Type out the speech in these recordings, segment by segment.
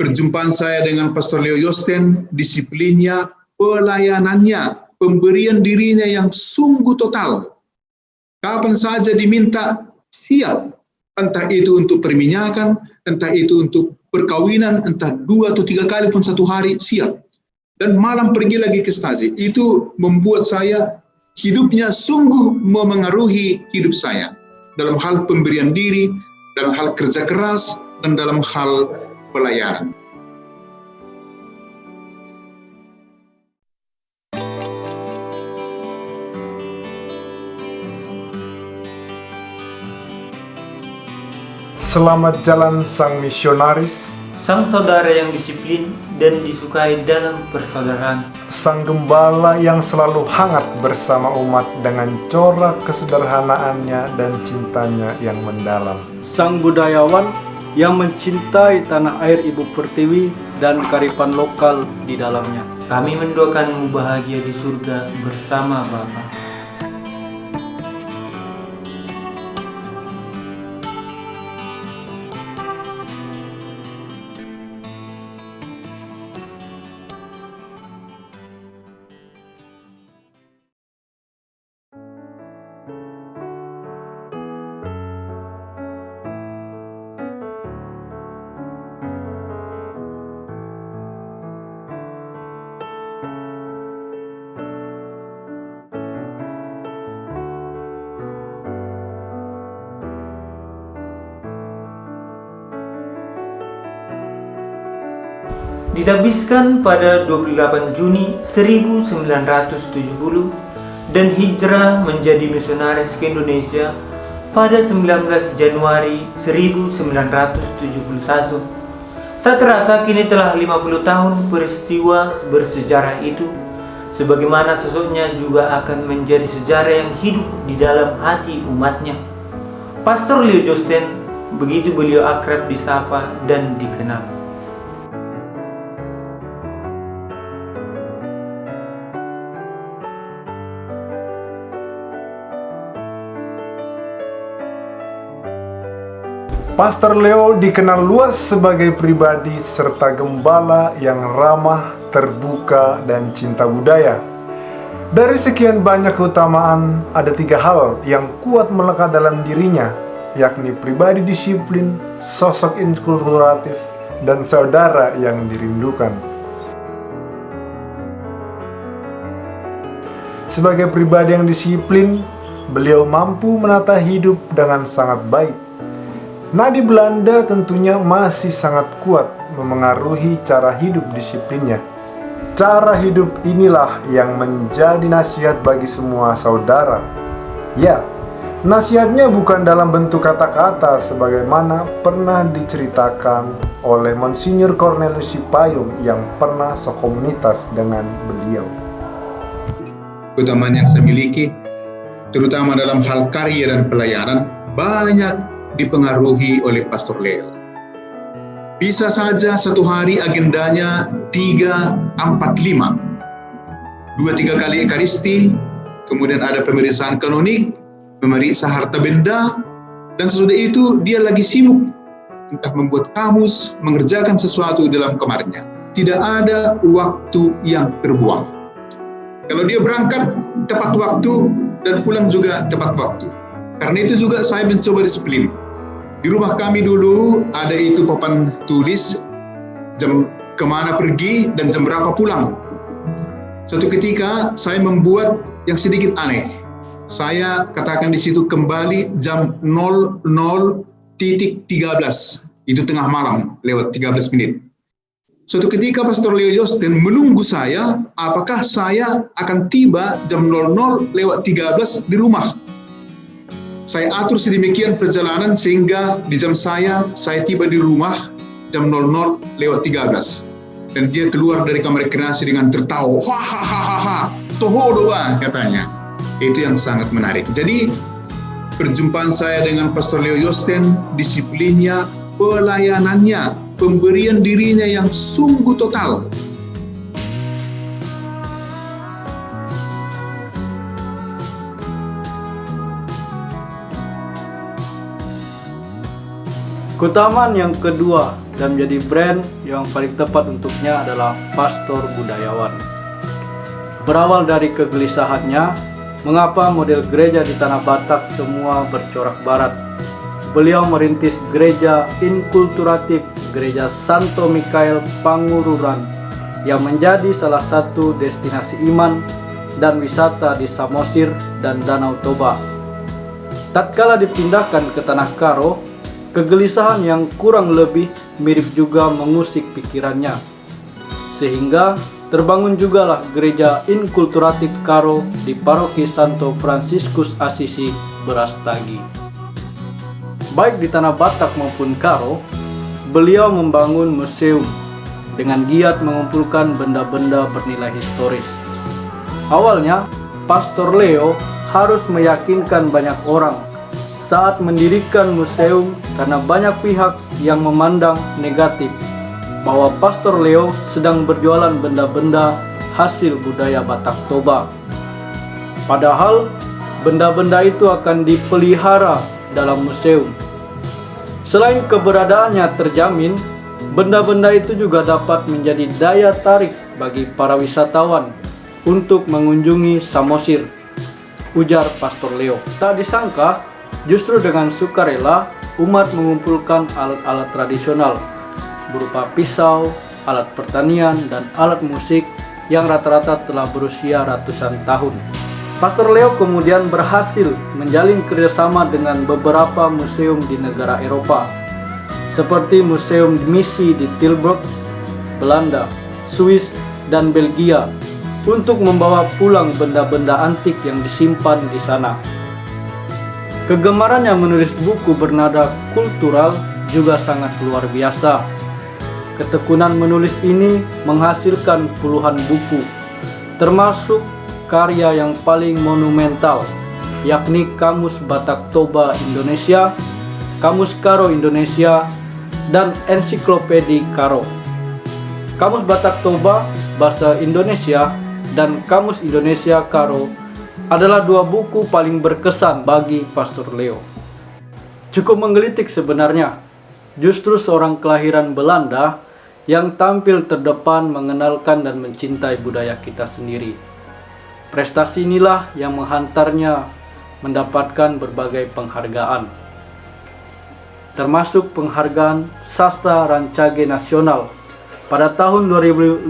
Perjumpaan saya dengan Pastor Leo Yosten, disiplinnya, pelayanannya, pemberian dirinya yang sungguh total. Kapan saja diminta, siap. Entah itu untuk perminyakan, entah itu untuk perkawinan, entah 2 atau 3 kali pun satu hari, siap. Dan malam pergi lagi ke stasi. Itu membuat saya, hidupnya sungguh memengaruhi hidup saya. Dalam hal pemberian diri, dalam hal kerja keras, dan dalam hal pelayanan. Selamat jalan sang misionaris, sang saudara yang disiplin dan disukai dalam persaudaraan, sang gembala yang selalu hangat bersama umat dengan corak kesederhanaannya dan cintanya yang mendalam, sang budayawan yang mencintai tanah air Ibu Pertiwi dan kearifan lokal di dalamnya. Kami mendoakanmu bahagia di surga bersama Bapa. Ditabiskan pada 28 Juni 1970 dan hijrah menjadi misionaris ke Indonesia pada 19 Januari 1971. Tak terasa kini telah 50 tahun peristiwa bersejarah itu, sebagaimana sosoknya juga akan menjadi sejarah yang hidup di dalam hati umatnya. Pastor Leo Yosten, begitu beliau akrab disapa dan dikenal. Pastor Leo dikenal luas sebagai pribadi serta gembala yang ramah, terbuka, dan cinta budaya. Dari sekian banyak keutamaan, ada 3 hal yang kuat melekat dalam dirinya, yakni pribadi disiplin, sosok inkulturatif, dan saudara yang dirindukan. Sebagai pribadi yang disiplin, beliau mampu menata hidup dengan sangat baik. Nadi Belanda tentunya masih sangat kuat memengaruhi cara hidup disiplinnya. Cara hidup inilah yang menjadi nasihat bagi semua saudara. Ya, nasihatnya bukan dalam bentuk kata-kata sebagaimana pernah diceritakan oleh Monsinyur Cornelius Sipayung yang pernah sekomunitas dengan beliau. Keutamaan yang saya miliki, terutama dalam hal karya dan pelayanan, banyak dipengaruhi oleh Pastor Leo. Bisa saja satu hari agendanya 3, 4, 5. 2-3 kali Ekaristi, kemudian ada pemeriksaan kanonik, memeriksa harta benda, dan sesudah itu dia lagi sibuk entah membuat kamus, mengerjakan sesuatu dalam kamarnya. Tidak ada waktu yang terbuang. Kalau dia berangkat tepat waktu dan pulang juga tepat waktu. Karena itu juga saya mencoba disiplin. Di rumah kami dulu ada itu papan tulis jam kemana pergi dan jam berapa pulang. Suatu ketika saya membuat yang sedikit aneh. Saya katakan di situ kembali jam 00.13. Itu tengah malam lewat 13 menit. Suatu ketika Pastor Leo Yosten menunggu saya apakah saya akan tiba jam 00.13 di rumah. Saya atur sedemikian perjalanan sehingga di jam saya tiba di rumah jam 00.13. Dan dia keluar dari kamar rekreasi dengan tertawa. Hahaha, toho doa katanya. Itu yang sangat menarik. Jadi perjumpaan saya dengan Pastor Leo Yosten, disiplinnya, pelayanannya, pemberian dirinya yang sungguh total. Keutamaan yang kedua dan menjadi brand yang paling tepat untuknya adalah pastor budayawan. Berawal dari kegelisahannya, mengapa model gereja di Tanah Batak semua bercorak barat? Beliau merintis gereja inkulturatif Gereja Santo Mikael Pangururan yang menjadi salah satu destinasi iman dan wisata di Samosir dan Danau Toba. Tatkala dipindahkan ke Tanah Karo, kegelisahan yang kurang lebih mirip juga mengusik pikirannya, sehingga terbangun jugalah gereja inkulturatif Karo di Paroki Santo Fransiskus Asisi Berastagi. Baik di Tanah Batak maupun Karo, beliau membangun museum dengan giat mengumpulkan benda-benda bernilai historis. Awalnya, Pastor Leo harus meyakinkan banyak orang saat mendirikan museum karena banyak pihak yang memandang negatif bahwa Pastor Leo sedang berjualan benda-benda hasil budaya Batak Toba. Padahal, benda-benda itu akan dipelihara dalam museum. Selain keberadaannya terjamin, benda-benda itu juga dapat menjadi daya tarik bagi para wisatawan untuk mengunjungi Samosir, ujar Pastor Leo. Tak disangka, justru dengan sukarela umat mengumpulkan alat-alat tradisional berupa pisau, alat pertanian, dan alat musik yang rata-rata telah berusia ratusan tahun. Pastor Leo kemudian berhasil menjalin kerjasama dengan beberapa museum di negara Eropa, seperti Museum Misi di Tilburg, Belanda, Swiss, dan Belgia, untuk membawa pulang benda-benda antik yang disimpan di sana. Kegemarannya menulis buku bernada kultural juga sangat luar biasa. Ketekunan menulis ini menghasilkan puluhan buku, termasuk karya yang paling monumental, yakni Kamus Batak Toba Indonesia, Kamus Karo Indonesia, dan Ensiklopedi Karo. Kamus Batak Toba Bahasa Indonesia dan Kamus Indonesia Karo adalah dua buku paling berkesan bagi Pastor Leo. Cukup menggelitik sebenarnya, justru seorang kelahiran Belanda yang tampil terdepan mengenalkan dan mencintai budaya kita sendiri. Prestasi inilah yang menghantarnya mendapatkan berbagai penghargaan, termasuk penghargaan Sastra Rancage Nasional pada tahun 2015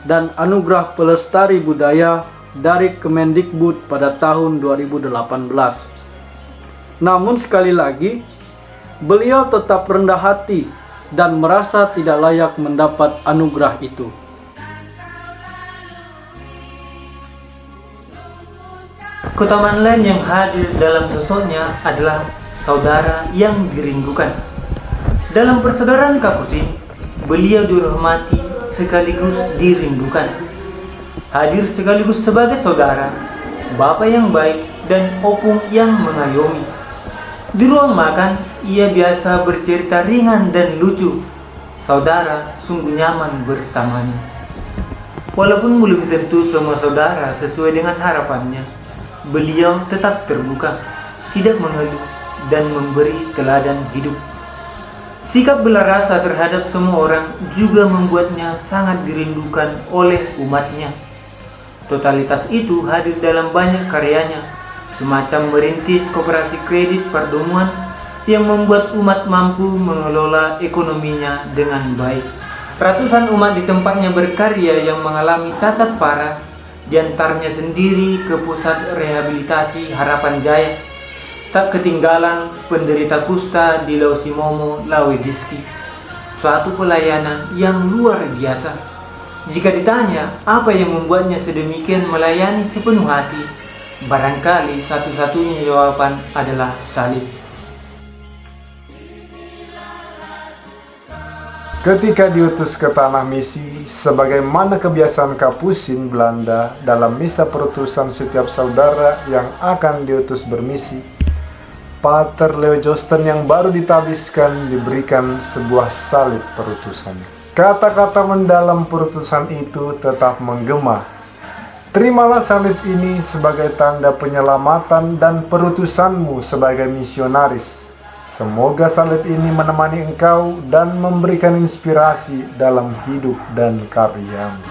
dan Anugerah Pelestari Budaya dari Kemendikbud pada tahun 2018. Namun sekali lagi, beliau tetap rendah hati dan merasa tidak layak mendapat anugerah itu. Keutamaan lain yang hadir dalam sosoknya adalah saudara yang dirindukan. Dalam persaudaraan Kapusin, beliau dihormati sekaligus dirindukan. Hadir sekaligus sebagai saudara, bapak yang baik, dan opung yang mengayomi. Di ruang makan, ia biasa bercerita ringan dan lucu. Saudara sungguh nyaman bersamanya. Walaupun belum tentu semua saudara sesuai dengan harapannya, beliau tetap terbuka, tidak mengeluh, dan memberi teladan hidup. Sikap bela rasa terhadap semua orang juga membuatnya sangat dirindukan oleh umatnya. Totalitas itu hadir dalam banyak karyanya, semacam merintis koperasi kredit pertemuan yang membuat umat mampu mengelola ekonominya dengan baik. Ratusan umat di tempatnya berkarya yang mengalami cacat parah, diantaranya sendiri ke pusat rehabilitasi Harapan Jaya. Tak ketinggalan penderita kusta di Lausimomo, Laweziski. Suatu pelayanan yang luar biasa. Jika ditanya apa yang membuatnya sedemikian melayani sepenuh hati, barangkali satu-satunya jawaban adalah salib. Ketika diutus ke tanah misi, sebagaimana kebiasaan Kapusin Belanda dalam misa perutusan setiap saudara yang akan diutus bermisi, Pater Leo Joosten yang baru ditabiskan diberikan sebuah salib perutusannya. Kata-kata mendalam perutusan itu tetap menggema. Terimalah salib ini sebagai tanda penyelamatan dan perutusanmu sebagai misionaris, Semoga salib ini menemani engkau dan memberikan inspirasi dalam hidup dan karyamu.